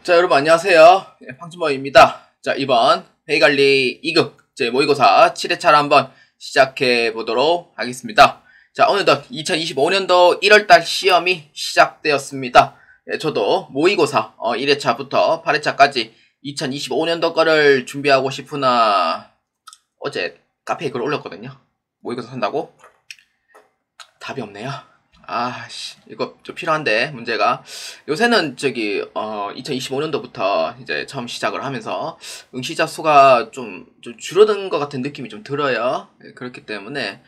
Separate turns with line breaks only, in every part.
자, 여러분 안녕하세요. 황준범입니다. 자, 이번 회의관리 2급 제 모의고사 7회차를 한번 시작해 보도록 하겠습니다. 자, 어느덧 2025년도 1월달 시험이 시작되었습니다. 저도 모의고사 1회차부터 8회차까지 2025년도 거를 준비하고 싶으나 어제 카페에 글 올렸거든요. 모의고사 산다고? 답이 없네요. 이거 좀 필요한데, 문제가. 요새는 2025년도부터 이제 처음 시작을 하면서 응시자 수가 좀 줄어든 것 같은 느낌이 좀 들어요. 그렇기 때문에,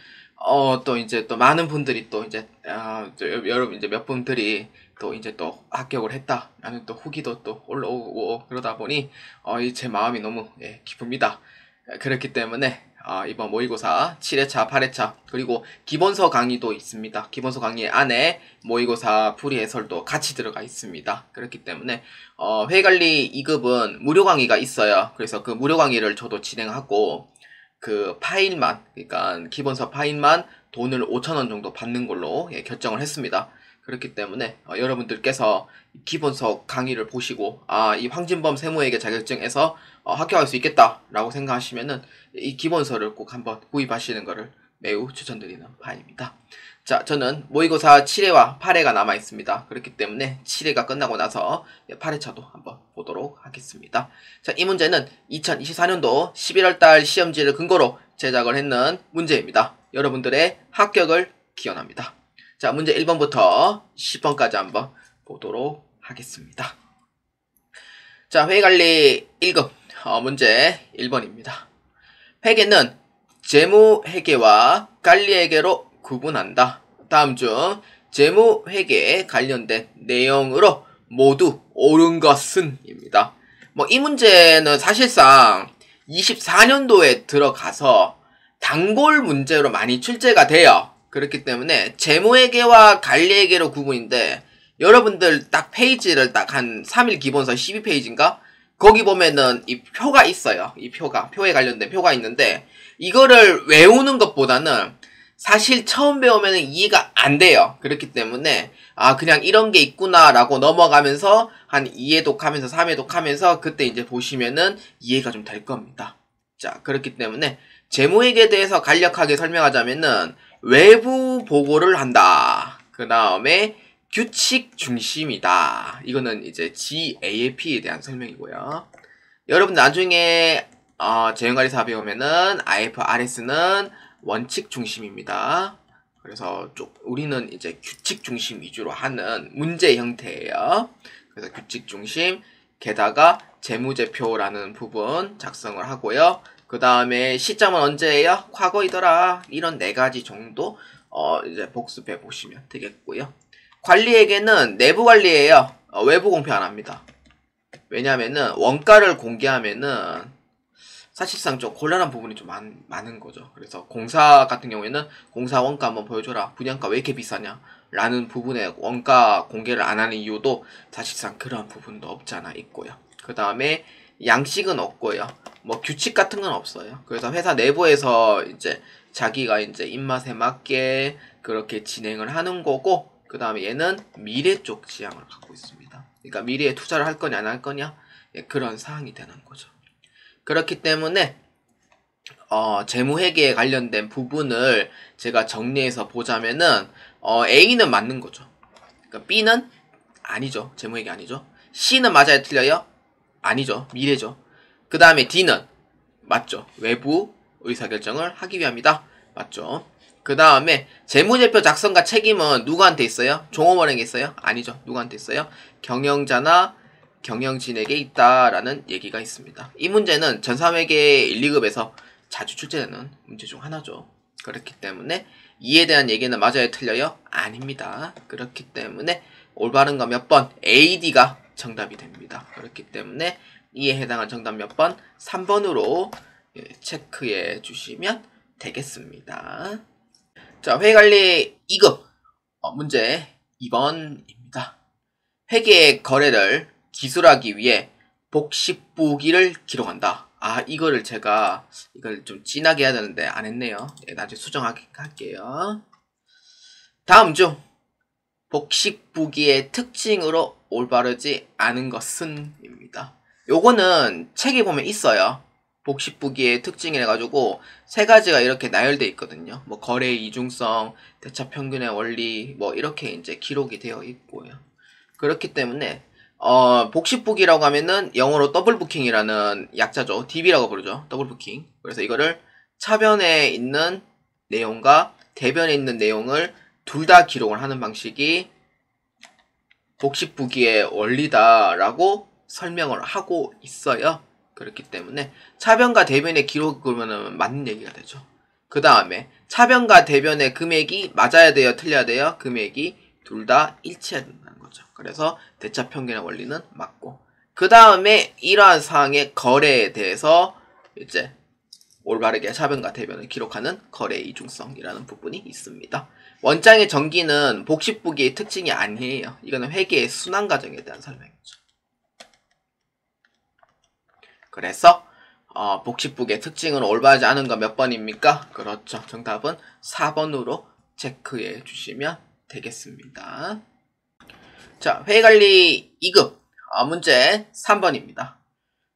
또 많은 분들이 여러분 이제 몇 분들이 또 이제 또 합격을 했다라는 또 후기도 또 올라오고 그러다 보니, 제 마음이 너무, 기쁩니다. 그렇기 때문에, 이번 모의고사 7회차, 8회차, 그리고 기본서 강의도 있습니다. 기본서 강의 안에 모의고사 풀이 해설도 같이 들어가 있습니다. 그렇기 때문에, 회의관리 2급은 무료 강의가 있어요. 그래서 그 무료 강의를 저도 진행하고, 그 파일만, 그러니까 기본서 파일만 돈을 5,000원 정도 받는 걸로 결정을 했습니다. 그렇기 때문에 여러분들께서 기본서 강의를 보시고 이 황진범 세무회계 자격증에서 합격할 수 있겠다라고 생각하시면은 이 기본서를 꼭 한번 구입하시는 것을 매우 추천드리는 바입니다. 자, 저는 모의고사 7회와 8회가 남아 있습니다. 그렇기 때문에 7회가 끝나고 나서 8회차도 한번 보도록 하겠습니다. 자, 이 문제는 2024년도 11월달 시험지를 근거로 제작을 했는 문제입니다. 여러분들의 합격을 기원합니다. 자, 문제 1번부터 10번까지 한번 보도록 하겠습니다. 자, 회계관리 1급 문제 1번입니다. 회계는 재무회계와 관리회계로 구분한다. 다음 중 재무회계에 관련된 내용으로 모두 옳은 것은 입니다. 이 문제는 사실상 24년도에 들어가서 단골 문제로 많이 출제가 돼요. 그렇기 때문에 재무회계와 관리회계로 구분인데, 여러분들 딱 페이지를 딱 한 3일 기본서 12페이지인가? 거기 보면은 이 표가 있어요. 이 표에 관련된 표가 있는데, 이거를 외우는 것보다는 사실 처음 배우면 이해가 안 돼요. 그렇기 때문에 그냥 이런 게 있구나라고 넘어가면서 한 2회독 하면서 3회독 하면서 그때 이제 보시면은 이해가 좀 될 겁니다. 자, 그렇기 때문에 재무회계에 대해서 간략하게 설명하자면은 외부 보고를 한다. 그 다음에 규칙 중심이다. 이거는 이제 GAAP에 대한 설명이고요. 여러분 나중에 재무관리사 배우면은 IFRS는 원칙 중심입니다. 그래서 우리는 이제 규칙 중심 위주로 하는 문제 형태예요. 그래서 규칙 중심, 게다가 재무제표라는 부분 작성을 하고요. 그 다음에 시점은 언제예요? 과거이더라. 이런 4가지 정도 이제 복습해 보시면 되겠고요. 관리에게는 내부 관리예요. 외부 공표 안 합니다. 왜냐면은 원가를 공개하면은 사실상 좀 곤란한 부분이 좀 많은 거죠. 그래서 공사 같은 경우에는 공사 원가 한번 보여줘라. 분양가 왜 이렇게 비싸냐? 라는 부분에 원가 공개를 안 하는 이유도 사실상 그러한 부분도 없지 않아 있고요. 그 다음에 양식은 없고요. 규칙 같은 건 없어요. 그래서 회사 내부에서 이제 자기가 이제 입맛에 맞게 그렇게 진행을 하는 거고, 그 다음에 얘는 미래 쪽 지향을 갖고 있습니다. 그러니까 미래에 투자를 할 거냐 안 할 거냐? 그런 사항이 되는 거죠. 그렇기 때문에 재무회계에 관련된 부분을 제가 정리해서 보자면은 A는 맞는 거죠. 그러니까 B는 아니죠. 재무회계 아니죠. C는 맞아요, 틀려요? 아니죠. 미래죠. 그 다음에 D는 맞죠. 외부 의사결정을 하기 위함이다. 맞죠. 그 다음에 재무제표 작성과 책임은 누구한테 있어요? 종업원에게 있어요? 아니죠. 누구한테 있어요? 경영자나 경영진에게 있다라는 얘기가 있습니다. 이 문제는 전사회계 1, 2급에서 자주 출제되는 문제 중 하나죠. 그렇기 때문에 이에 대한 얘기는 맞아요, 틀려요? 아닙니다. 그렇기 때문에 올바른 거 몇 번? AD가 정답이 됩니다. 그렇기 때문에 이에 해당한 정답 몇 번? 3번으로 체크해 주시면 되겠습니다. 자, 회계관리 2급 문제 2번입니다. 회계 거래를 기술하기 위해 복식부기를 기록한다. 이거를 제가 이걸 좀 진하게 해야 되는데 안 했네요. 나중에 수정할게요. 다음 중 복식부기의 특징으로 올바르지 않은 것은 입니다. 요거는 책에 보면 있어요. 복식부기의 특징이라 가지고 세 가지가 이렇게 나열되어 있거든요. 뭐 거래의 이중성, 대차평균의 원리 뭐 이렇게 이제 기록이 되어 있고요. 그렇기 때문에 복식부기라고 하면은 영어로 더블부킹이라는 약자죠. DB라고 부르죠. 더블부킹. 그래서 이거를 차변에 있는 내용과 대변에 있는 내용을 둘 다 기록을 하는 방식이 복식부기의 원리다라고 설명을 하고 있어요. 그렇기 때문에 차변과 대변의 기록을 맞는 얘기가 되죠. 그 다음에 차변과 대변의 금액이 맞아야 돼요? 틀려야 돼요? 금액이 둘 다 일치해야 된다는 거죠. 그래서 대차평균의 원리는 맞고, 그 다음에 이러한 사항의 거래에 대해서 이제 올바르게 차변과 대변을 기록하는 거래의 이중성이라는 부분이 있습니다. 원장의 전기는 복식부기의 특징이 아니에요. 이거는 회계의 순환 과정에 대한 설명이죠. 그래서 복식부기의 특징은 올바르지 않은 거 몇 번입니까? 그렇죠. 정답은 4번으로 체크해 주시면 되겠습니다. 자, 회계관리 2급 문제 3번입니다.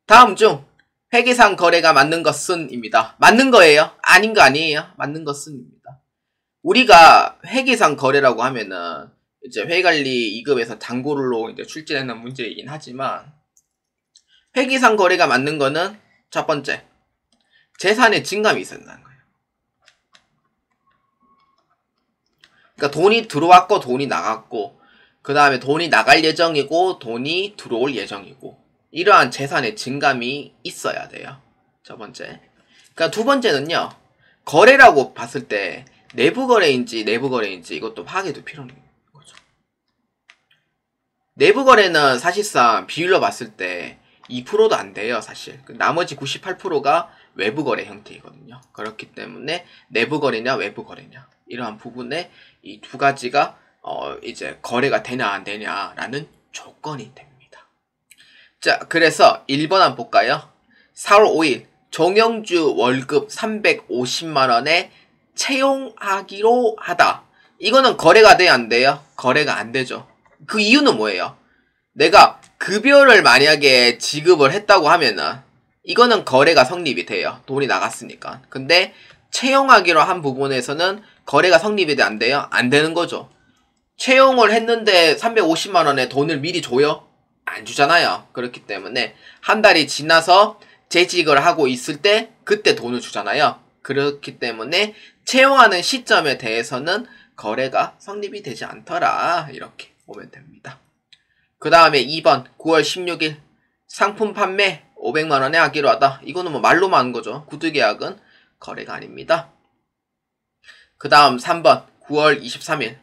다음 중 회계상 거래가 맞는 것은 입니다. 맞는 거예요? 아닌 거 아니에요? 맞는 것은 입니다. 우리가 회계상 거래라고 하면은 이제 회계관리 2급에서 단골로 이제 출제되는 문제이긴 하지만, 회계상 거래가 맞는 거는 첫 번째, 재산의 증감이 있어야 된다는 거예요. 그러니까 돈이 들어왔고 돈이 나갔고, 그 다음에 돈이 나갈 예정이고 돈이 들어올 예정이고, 이러한 재산의 증감이 있어야 돼요. 첫 번째. 그러니까 두 번째는요, 거래라고 봤을 때 내부 거래인지 내부 거래인지 이것도 파악해둘 필요는 있는 거죠. 내부 거래는 사실상 비율로 봤을 때 2%도 안 돼요, 사실. 나머지 98%가 외부 거래 형태이거든요. 그렇기 때문에 내부 거래냐 외부 거래냐, 이러한 부분에 이 두 가지가 이제 거래가 되냐 안 되냐라는 조건이 됩니다. 자, 그래서 1번 한번 볼까요? 4월 5일 정영주 월급 350만원에 채용하기로 하다. 이거는 거래가 돼야 안 돼요? 거래가 안 되죠. 그 이유는 뭐예요? 내가 급여를 만약에 지급을 했다고 하면은 이거는 거래가 성립이 돼요. 돈이 나갔으니까. 근데 채용하기로 한 부분에서는 거래가 성립이 돼 안 돼요? 안 되는 거죠. 채용을 했는데 350만원에 돈을 미리 줘요? 안 주잖아요. 그렇기 때문에 한 달이 지나서 재직을 하고 있을 때 그때 돈을 주잖아요. 그렇기 때문에 채용하는 시점에 대해서는 거래가 성립이 되지 않더라, 이렇게 보면 됩니다. 그 다음에 2번 9월 16일 상품 판매 500만원에 하기로 하다. 이거는 뭐 말로만 한 거죠. 구두계약은 거래가 아닙니다. 그 다음 3번 9월 23일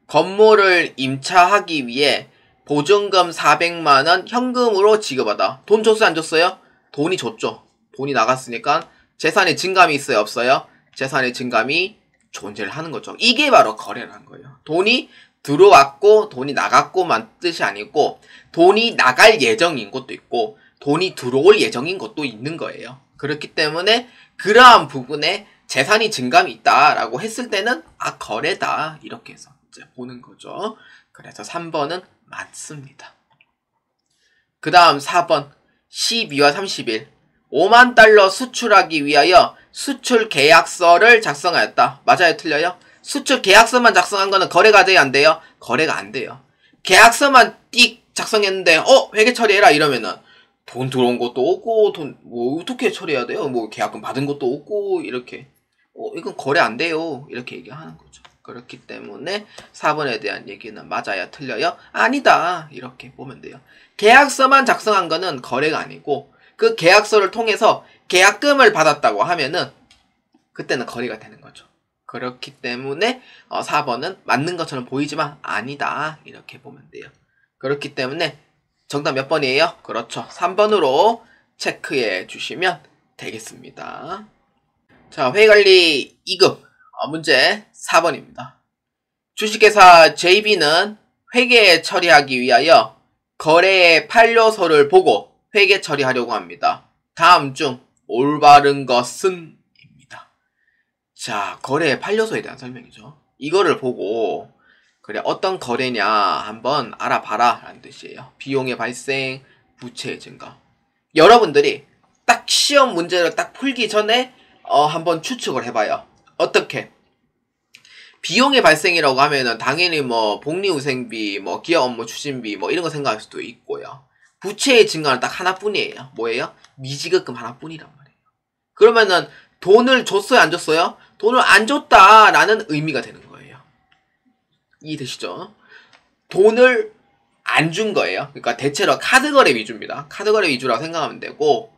건물을 임차하기 위해 보증금 400만원 현금으로 지급하다. 돈 줬어요? 안 줬어요? 돈이 줬죠. 돈이 나갔으니까 재산의 증감이 있어요? 없어요? 재산의 증감이 존재를 하는 거죠. 이게 바로 거래라는 거예요. 돈이 들어왔고 돈이 나갔고만 뜻이 아니고, 돈이 나갈 예정인 것도 있고 돈이 들어올 예정인 것도 있는 거예요. 그렇기 때문에 그러한 부분에 재산이 증감이 있다라고 했을 때는 거래다, 이렇게 해서 이제 보는 거죠. 그래서 3번은 맞습니다. 그 다음 4번 12월 30일 5만 달러 수출하기 위하여 수출 계약서를 작성하였다. 맞아요? 틀려요? 수출 계약서만 작성한 거는 거래가 돼야 안 돼요? 거래가 안 돼요. 계약서만 띡 작성했는데 회계 처리해라 이러면은 돈 들어온 것도 없고 돈 뭐 어떻게 처리해야 돼요? 뭐 계약금 받은 것도 없고, 이렇게 이건 거래 안 돼요, 이렇게 얘기하는 거죠. 그렇기 때문에 4번에 대한 얘기는 맞아요? 틀려요? 아니다, 이렇게 보면 돼요. 계약서만 작성한 거는 거래가 아니고, 그 계약서를 통해서 계약금을 받았다고 하면은 그때는 거래가 되는 거죠. 그렇기 때문에 4번은 맞는 것처럼 보이지만 아니다, 이렇게 보면 돼요. 그렇기 때문에 정답 몇 번이에요? 그렇죠. 3번으로 체크해 주시면 되겠습니다. 자, 회계관리 2급 문제 4번입니다. 주식회사 JB는 회계 처리하기 위하여 거래의 판료서를 보고 회계 처리하려고 합니다. 다음 중 올바른 것은? 입니다. 자, 거래의 판료서에 대한 설명이죠. 이거를 보고 그래, 어떤 거래냐 한번 알아봐라 라는 뜻이에요. 비용의 발생, 부채의 증가. 여러분들이 딱 시험 문제를 딱 풀기 전에 한번 추측을 해봐요. 어떻게? 비용의 발생이라고 하면은 당연히 뭐 복리후생비, 뭐 기업 업무 추진비 뭐 이런 거 생각할 수도 있고요. 부채의 증가는 딱 하나뿐이에요. 뭐예요? 미지급금 하나뿐이란 말이에요. 그러면은 돈을 줬어요, 안 줬어요? 돈을 안 줬다라는 의미가 되는 거예요. 이해되시죠? 돈을 안 준 거예요. 그러니까 대체로 카드 거래 위주입니다. 카드 거래 위주라고 생각하면 되고,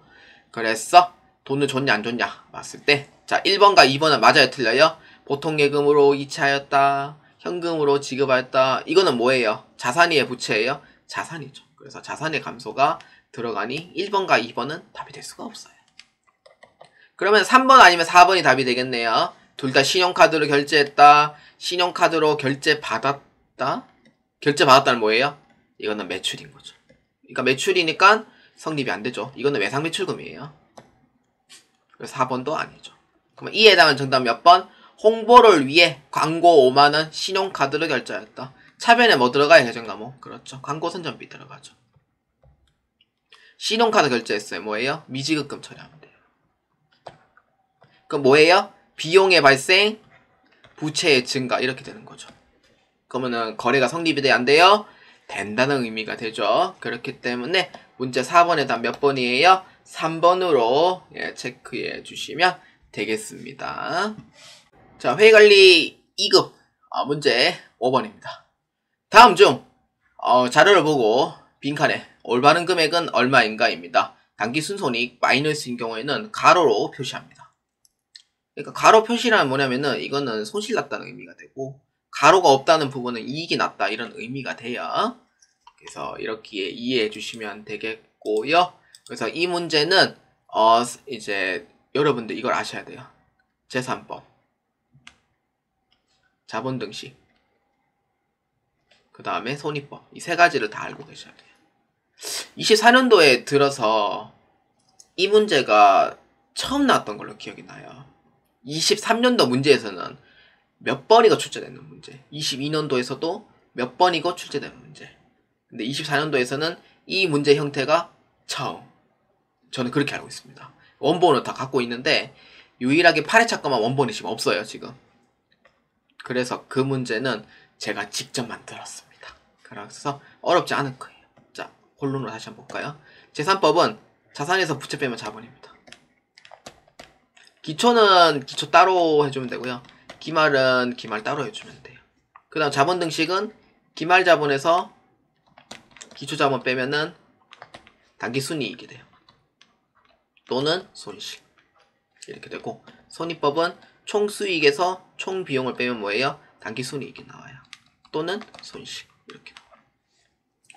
그래서 돈을 줬냐 안 줬냐 봤을 때, 자 1번과 2번은 맞아요, 틀려요? 보통 예금으로 이체하였다, 현금으로 지급하였다. 이거는 뭐예요? 자산이에요, 부채예요? 자산이죠. 그래서 자산의 감소가 들어가니 1번과 2번은 답이 될 수가 없어요. 그러면 3번 아니면 4번이 답이 되겠네요. 둘 다 신용카드로 결제했다, 신용카드로 결제받았다. 결제받았다는 뭐예요? 이거는 매출인 거죠. 그러니까 매출이니까 성립이 안 되죠. 이거는 외상매출금이에요. 그래서 4번도 아니죠. 그러면 이에 해당하는 정답 몇 번? 홍보를 위해 광고 5만원 신용카드로 결제하였다. 차변에 뭐 들어가요? 계정과목. 그렇죠. 광고 선전비 들어가죠. 신용카드 결제했어요. 뭐예요? 미지급금 처리하면 돼요. 그럼 뭐예요? 비용의 발생, 부채의 증가 이렇게 되는 거죠. 그러면은 거래가 성립이 돼야 안 돼요? 된다는 의미가 되죠. 그렇기 때문에 문제 4번에 답 몇 번이에요? 3번으로 체크해 주시면 되겠습니다. 자, 회의관리 2급 문제 5번입니다. 다음 중 자료를 보고 빈칸에 올바른 금액은 얼마인가입니다. 당기순손익 마이너스인 경우에는 가로로 표시합니다. 그러니까 가로 표시란 뭐냐면은 이거는 손실 났다는 의미가 되고, 가로가 없다는 부분은 이익이 났다 이런 의미가 돼요. 그래서 이렇게 이해해 주시면 되겠고요. 그래서 이 문제는 이제 여러분들 이걸 아셔야 돼요. 제3법, 자본등식, 그 다음에 손익법, 이 세 가지를 다 알고 계셔야 돼요. 24년도에 들어서 이 문제가 처음 나왔던 걸로 기억이 나요. 23년도 문제에서는 몇 번이고 출제되는 문제, 22년도에서도 몇 번이고 출제되는 문제, 근데 24년도에서는 이 문제 형태가 처음. 저는 그렇게 알고 있습니다. 원본을 다 갖고 있는데 유일하게 8회차 거만 원본이 지금 없어요, 지금. 그래서 그 문제는 제가 직접 만들었습니다. 그래서 어렵지 않을 거예요. 자, 본론으로 다시 한번 볼까요? 제3법은 자산에서 부채 빼면 자본입니다. 기초는 기초 따로 해주면 되고요. 기말은 기말 따로 해주면 돼요. 그 다음 자본등식은 기말자본에서 기초자본 빼면은 당기순이익이 돼요. 또는 손실. 이렇게 되고, 손익법은 총수익에서 총비용을 빼면 뭐예요? 당기순이익이 나와요. 또는 손실. 이렇게 나와요.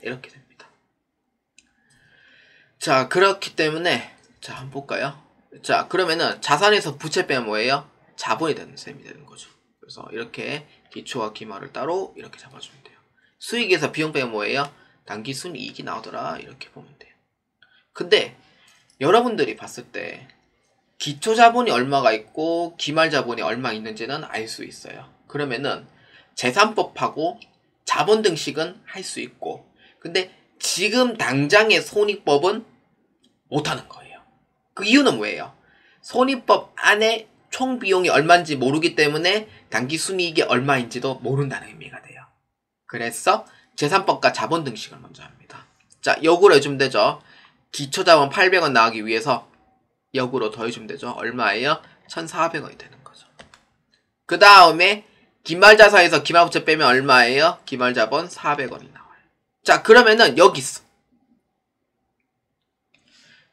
이렇게 됩니다. 자, 그렇기 때문에 자, 한번 볼까요? 자, 그러면은 자산에서 부채 빼면 뭐예요? 자본이 되는 셈이 되는 거죠. 그래서 이렇게 기초와 기말을 따로 이렇게 잡아주면 돼요. 수익에서 비용 빼면 뭐예요? 당기순이익이 나오더라. 이렇게 보면 돼요. 근데 여러분들이 봤을 때 기초자본이 얼마가 있고 기말자본이 얼마 있는지는 알 수 있어요. 그러면은 제3법하고 자본등식은 할 수 있고, 근데 지금 당장의 손익법은 못하는 거예요. 그 이유는 뭐예요? 손익법 안에 총 비용이 얼마인지 모르기 때문에 당기순이익이 얼마인지도 모른다는 의미가 돼요. 그래서 제3법과 자본등식을 먼저 합니다. 자, 역으로 해주면 되죠. 기초자본 800원 나가기 위해서 역으로 더해주면 되죠. 얼마예요? 1,400원이 되는 거죠. 그 다음에 기말자산에서 기말부채 빼면 얼마예요? 기말자본 400원이 나와요. 자, 그러면은 여기서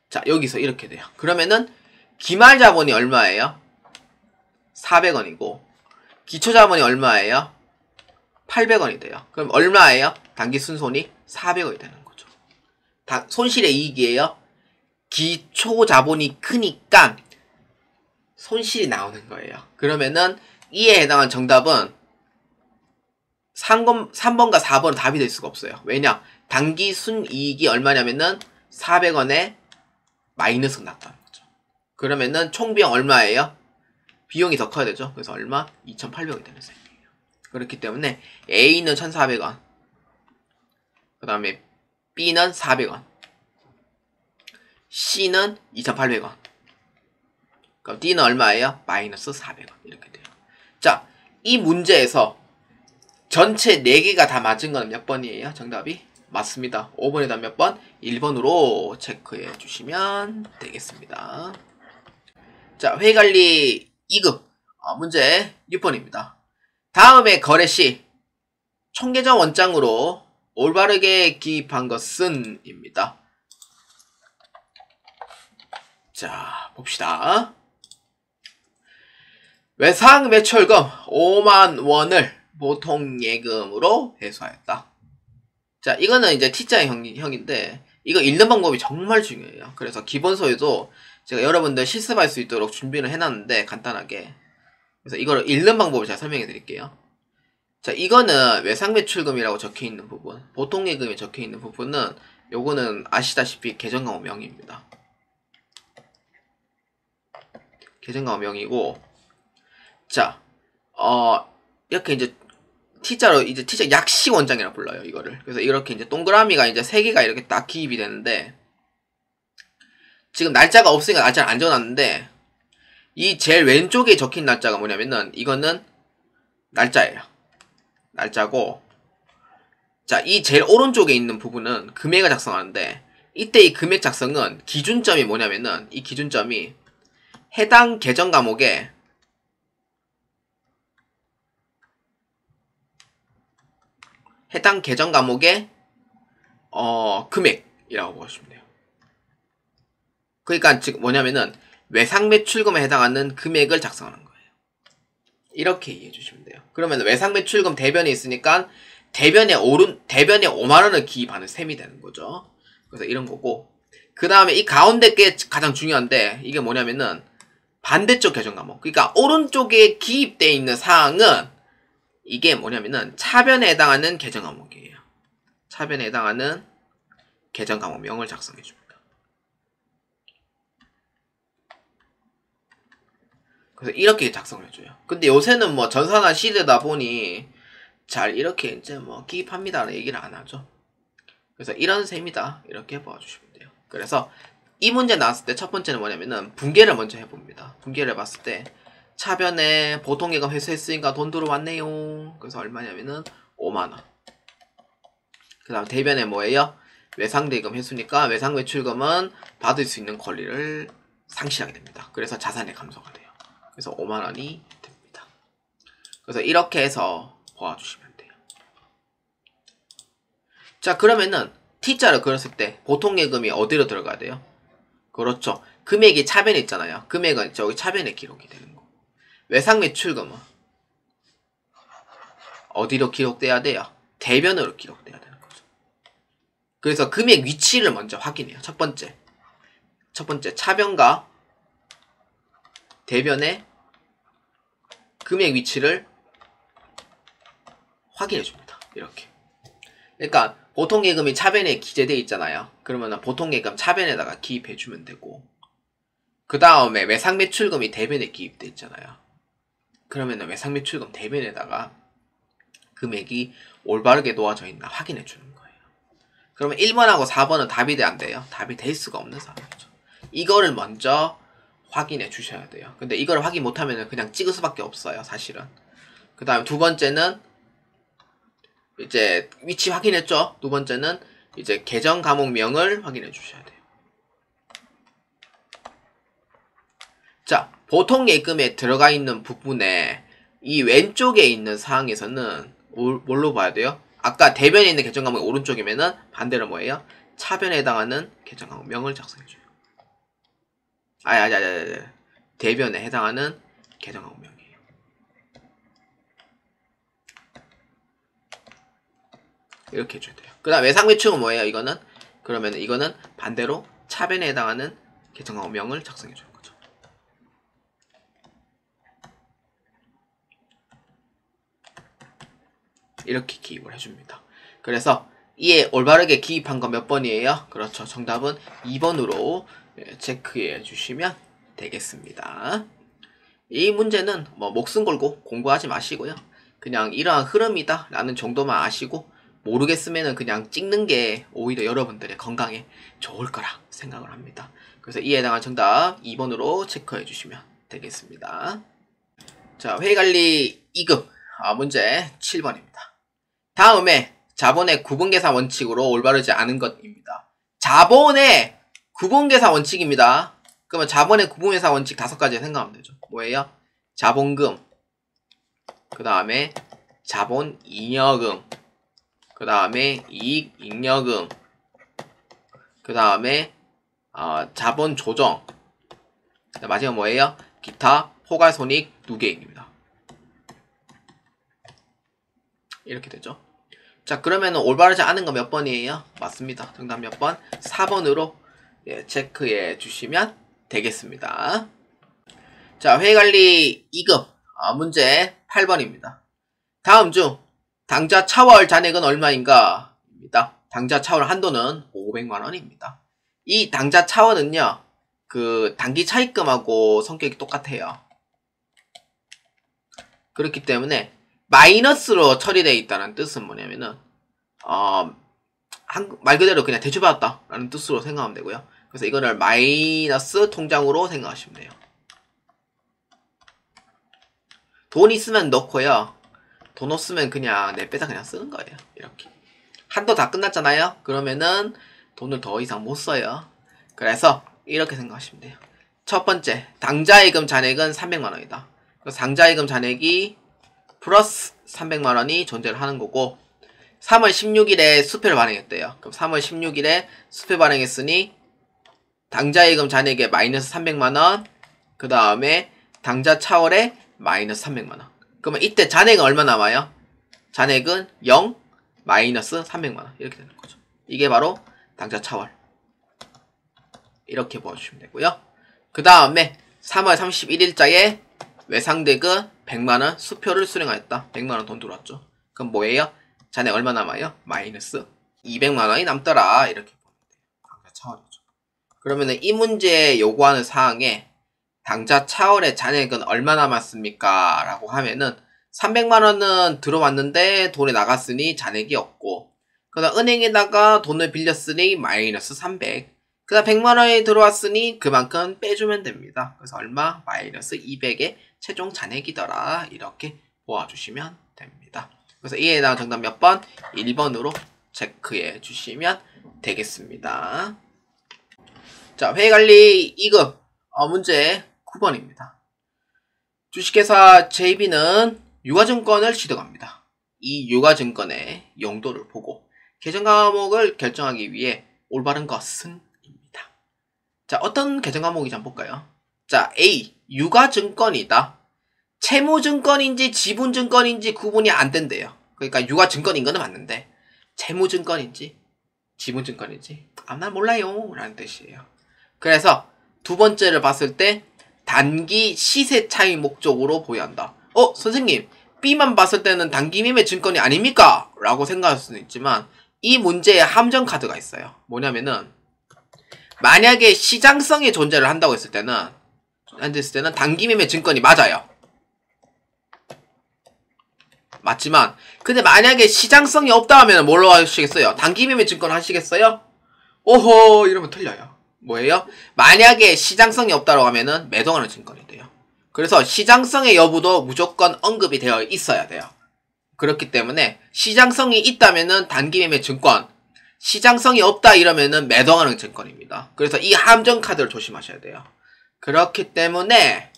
자, 여기서 이렇게 돼요. 그러면은 기말자본이 얼마예요? 400원이고 기초자본이 얼마예요? 800원이 돼요. 그럼 얼마예요? 당기순손익 400원이 되는 거죠. 손실의 이익이에요. 기초자본이 크니까 손실이 나오는 거예요. 그러면은 이에 해당한 정답은 3번과 4번은 답이 될 수가 없어요. 왜냐? 당기순이익이 얼마냐면은 400원에 마이너스가 났다는 거죠. 그러면은 총비용 얼마예요? 비용이 더 커야 되죠. 그래서 얼마? 2,800원이 되는 셈이에요. 그렇기 때문에 A는 1,400원, 그 다음에 B는 400원, C는 2,800원, 그럼 D는 얼마예요? 마이너스 400원. 이렇게 돼요. 자, 이 문제에서 전체 4개가 다 맞은 건 몇 번이에요? 정답이? 맞습니다. 5번에다 몇 번? 1번으로 체크해 주시면 되겠습니다. 자, 회의관리 2급 문제 6번입니다. 다음에 거래 시 총계정 원장으로 올바르게 기입한 것은 입니다. 자, 봅시다. 외상 매출금 5만 원을 보통 예금으로 회수하였다. 자, 이거는 이제 T자의 형인데 이거 읽는 방법이 정말 중요해요. 그래서 기본서에도 제가 여러분들 실습할 수 있도록 준비를 해놨는데 간단하게, 그래서 이거를 읽는 방법을 제가 설명해 드릴게요. 자, 이거는 외상매출금이라고 적혀있는 부분, 보통예금이 적혀있는 부분은 요거는 아시다시피 계정강호명입니다. 계정강호명이고, 자, 이렇게 이제 T자로 이제 T자 약식 원장이라고 불러요, 이거를. 그래서 이렇게 이제 동그라미가 이제 3개가 이렇게 딱 기입이 되는데, 지금 날짜가 없으니까 날짜를 안 적어놨는데, 이 제일 왼쪽에 적힌 날짜가 뭐냐면은, 이거는 날짜예요. 날짜고, 자, 이 제일 오른쪽에 있는 부분은 금액을 작성하는데, 이때 이 금액 작성은 기준점이 뭐냐면은, 이 기준점이 해당 계정 과목에 해당 계정 과목의 금액이라고 보시면 돼요. 그러니까 지금 뭐냐면은 외상매출금에 해당하는 금액을 작성하는 거예요. 이렇게 이해해 주시면 돼요. 그러면 외상매출금 대변이 있으니까 대변에 5만원을 기입하는 셈이 되는 거죠. 그래서 이런 거고, 그 다음에 이 가운데 게 가장 중요한데, 이게 뭐냐면은 반대쪽 계정 과목, 그러니까 오른쪽에 기입되어 있는 사항은 이게 뭐냐면은 차변에 해당하는 계정 과목이에요. 차변에 해당하는 계정 과목명을 작성해 줍니다. 그래서 이렇게 작성을 해줘요. 근데 요새는 뭐 전산화 시대다 보니 잘 이렇게 이제 뭐 기입합니다라는 얘기를 안 하죠. 그래서 이런 셈이다, 이렇게 봐주시면 돼요. 그래서 이 문제 나왔을 때 첫 번째는 뭐냐면은 분계를 먼저 해봅니다. 분계를 해봤을 때 차변에 보통예금 회수했으니까 돈 들어왔네요. 그래서 얼마냐면은 5만원. 그 다음 대변에 뭐예요? 외상대금 회수니까 외상매출금은 받을 수 있는 권리를 상실하게 됩니다. 그래서 자산의 감소가 돼요. 그래서 5만원이 됩니다. 그래서 이렇게 해서 보아주시면 돼요. 자, 그러면은 T자를 그렸을 때 보통예금이 어디로 들어가야 돼요? 그렇죠. 금액이 차변에 있잖아요. 금액은 저기 차변에 기록이 되는 거. 외상매출금은 어디로 기록돼야 돼요? 대변으로 기록돼야 되는 거죠. 그래서 금액 위치를 먼저 확인해요. 첫 번째 차변과 대변의 금액 위치를 확인해 줍니다. 이렇게. 그러니까 보통예금이 차변에 기재되어 있잖아요. 그러면 보통예금 차변에다가 기입해 주면 되고, 그 다음에 외상매출금이 대변에 기입되어 있잖아요. 그러면 외상매출금 대변에다가 금액이 올바르게 놓아져 있나 확인해 주는 거예요. 그러면 1번하고 4번은 답이 돼, 안 돼요? 답이 될 수가 없는 상황이죠. 이거를 먼저 확인해 주셔야 돼요. 근데 이걸 확인 못하면 그냥 찍을 수밖에 없어요, 사실은. 그 다음에 두 번째는 이제 위치 확인했죠. 두 번째는 이제 계정 과목명을 확인해 주셔야 돼요. 자, 보통 예금에 들어가 있는 부분에 이 왼쪽에 있는 사항에서는 뭘로 봐야 돼요? 아까 대변에 있는 계정 과목이 오른쪽이면은 반대로 뭐예요? 차변에 해당하는 계정 과목명을 작성해줘요. 대변에 해당하는 계정 과목명이에요. 이렇게 해줘야 돼요. 그 다음 외상매출은 뭐예요? 이거는 그러면 이거는 반대로 차변에 해당하는 계정 과목명을 작성해주는 거죠. 이렇게 기입을 해줍니다. 그래서 이에 올바르게 기입한 건 몇 번이에요? 그렇죠. 정답은 2번으로 체크해 주시면 되겠습니다. 이 문제는 뭐 목숨 걸고 공부하지 마시고요. 그냥 이러한 흐름이다 라는 정도만 아시고 모르겠으면은 그냥 찍는 게 오히려 여러분들의 건강에 좋을 거라 생각을 합니다. 그래서 이에 해당한 정답 2번으로 체크해 주시면 되겠습니다. 자, 회의관리 2급 문제 7번입니다. 다음에 자본의 구분계산 원칙으로 올바르지 않은 것입니다. 자본의 구분계산 원칙입니다. 그러면 자본의 구분계산 원칙 5가지 생각하면 되죠. 뭐예요? 자본금, 그 다음에 자본잉여금, 그 다음에 이익잉여금, 그 다음에 자본조정, 마지막 뭐예요? 기타 포괄손익 누계익입니다. 이렇게 되죠. 자, 그러면 올바르지 않은 거 몇 번이에요? 맞습니다. 정답 몇 번? 4번으로 체크해 주시면 되겠습니다. 자, 회의관리 2급 문제 8번입니다. 다음 중 당좌 차월 잔액은 얼마인가? 입니다. 당좌 차월 한도는 500만원입니다. 이 당좌 차월은요, 그 단기 차입금하고 성격이 똑같아요. 그렇기 때문에 마이너스로 처리되어 있다는 뜻은 뭐냐면은 말 그대로 그냥 대출받았다 라는 뜻으로 생각하면 되고요. 그래서 이거를 마이너스 통장으로 생각하시면 돼요. 돈 있으면 넣고요. 돈 없으면 그냥 내빼다 그냥 쓰는 거예요. 이렇게. 한도 다 끝났잖아요. 그러면은 돈을 더 이상 못 써요. 그래서 이렇게 생각하시면 돼요. 첫 번째, 당좌예금 잔액은 300만원이다. 그래서 당좌예금 잔액이 플러스 300만원이 존재를 하는 거고 3월 16일에 수표를 발행했대요. 그럼 3월 16일에 수표 발행했으니 당좌예금 잔액에 마이너스 300만원, 그 다음에 당좌 차월에 마이너스 300만원. 그러면 이때 잔액은 얼마 남아요? 잔액은 0, 마이너스 300만원. 이렇게 되는 거죠. 이게 바로 당좌 차월. 이렇게 보여주시면 되고요. 그 다음에 3월 31일자에 외상대금 100만원 수표를 수령하였다. 100만원 돈 들어왔죠. 그럼 뭐예요? 잔액 얼마 남아요? 마이너스 200만원이 남더라. 이렇게 보면 돼요. 당좌 차월이죠. 그러면은 이 문제에 요구하는 사항에 당좌 차월의 잔액은 얼마 남았습니까? 라고 하면은 300만원은 들어왔는데 돈이 나갔으니 잔액이 없고, 그 다음 은행에다가 돈을 빌렸으니 마이너스 300, 그 다음 100만원이 들어왔으니 그만큼 빼주면 됩니다. 그래서 얼마? 마이너스 200의 최종 잔액이더라. 이렇게 보아주시면 됩니다. 그래서 이에 해당한 정답 몇 번? 1번으로 체크해 주시면 되겠습니다. 자, 회의관리 2급 문제 9번입니다. 주식회사 JB는 유가증권을 취득합니다. 이 유가증권의 용도를 보고 계정 과목을 결정하기 위해 올바른 것은? 입니다. 자, 어떤 계정 과목인지 한번 볼까요? 자, A. 유가증권이다. 채무증권인지 지분증권인지 구분이 안 된대요. 그러니까 유가증권인 거는 맞는데 채무증권인지 지분증권인지 난 몰라요 라는 뜻이에요. 그래서 두 번째를 봤을 때 단기 시세 차익 목적으로 보유한다. 선생님, B만 봤을 때는 단기 매매 증권이 아닙니까? 라고 생각할 수는 있지만 이 문제에 함정 카드가 있어요. 뭐냐면은 만약에 시장성이 존재를 한다고 했을 때는 단기 매매 증권이 맞아요. 맞지만 근데 만약에 시장성이 없다 하면 뭘로 하시겠어요? 단기 매매 증권 하시겠어요? 오호, 이러면 틀려요. 뭐예요? 만약에 시장성이 없다고 하면은 매도하는 증권이 돼요. 그래서 시장성의 여부도 무조건 언급이 되어 있어야 돼요. 그렇기 때문에 시장성이 있다면은 단기 매매 증권, 시장성이 없다 이러면은 매도하는 증권입니다. 그래서 이 함정 카드를 조심하셔야 돼요. 그렇기 때문에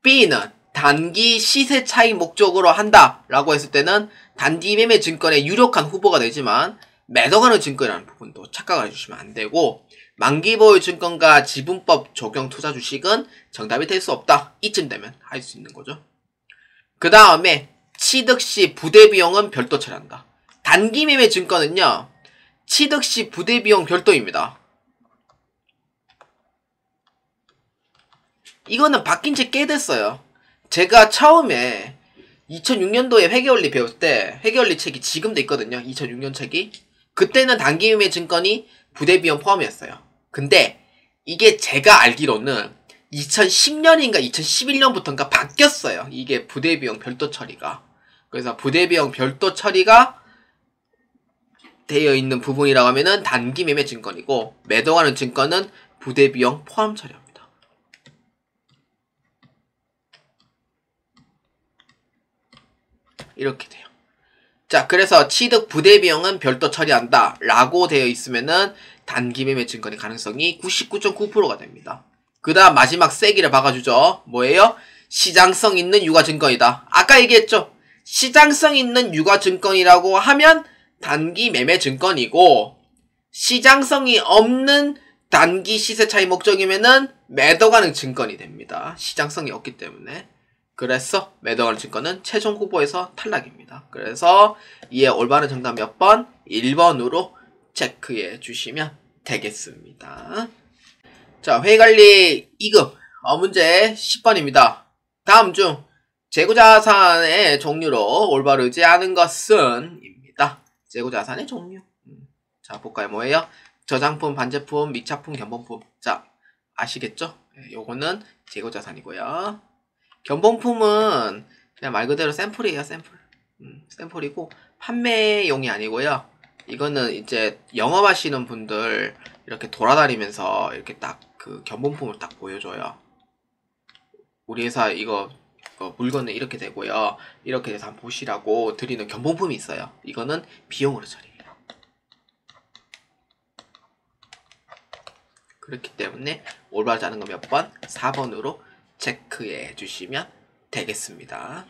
B는 단기 시세 차익 목적으로 한다 라고 했을 때는 단기 매매 증권의 유력한 후보가 되지만 매도하는 증권이라는 부분도 착각을 해주시면 안 되고, 만기 보유 증권과 지분법 적용 투자 주식은 정답이 될 수 없다. 이쯤 되면 할 수 있는 거죠. 그 다음에 취득 시 부대 비용은 별도 처리한다. 단기 매매 증권은요, 취득 시 부대 비용 별도입니다. 이거는 바뀐 지 꽤 됐어요. 제가 처음에 2006년도에 회계원리 배울 때 회계원리 책이 지금도 있거든요. 2006년 책이. 그때는 단기 매매 증권이 부대 비용 포함이었어요. 근데 이게 제가 알기로는 2010년인가 2011년부터인가 바뀌었어요. 이게 부대 비용 별도 처리가. 그래서 부대비용 별도 처리가 되어 있는 부분이라고 하면은 단기 매매 증권이고, 매도하는 증권은 부대비용 포함 처리합니다. 이렇게 돼요. 자, 그래서 취득 부대비용은 별도 처리한다 라고 되어 있으면은 단기 매매 증권의 가능성이 99.9%가 됩니다. 그 다음 마지막 세기를 박아주죠. 뭐예요? 시장성 있는 유가증권이다. 아까 얘기했죠. 시장성 있는 유가증권이라고 하면 단기 매매 증권이고, 시장성이 없는 단기 시세 차익 목적이면은 매도 가능 증권이 됩니다. 시장성이 없기 때문에. 그래서 매도 가능 증권은 최종 후보에서 탈락입니다. 그래서 이에 올바른 정답 몇 번? 1번으로 체크해 주시면 되겠습니다. 자, 회의관리 2급 문제 10번입니다. 다음 중 재고자산의 종류로 올바르지 않은 것은 입니다. 재고자산의 종류. 자, 볼까요? 뭐예요? 저장품, 반제품, 미차품, 견본품. 자, 아시겠죠? 요거는 재고자산이고요. 견본품은 그냥 말 그대로 샘플이에요, 샘플. 샘플이고, 판매용이 아니고요. 이거는 이제 영업하시는 분들 이렇게 돌아다니면서 이렇게 딱 그 견본품을 딱 보여줘요. 우리 회사 이거 물건은 이렇게 되고요. 이렇게 돼서 한번 보시라고 드리는 견본품이 있어요. 이거는 비용으로 처리해요. 그렇기 때문에 올바르지 않은 거 몇 번? 4번으로 체크해 주시면 되겠습니다.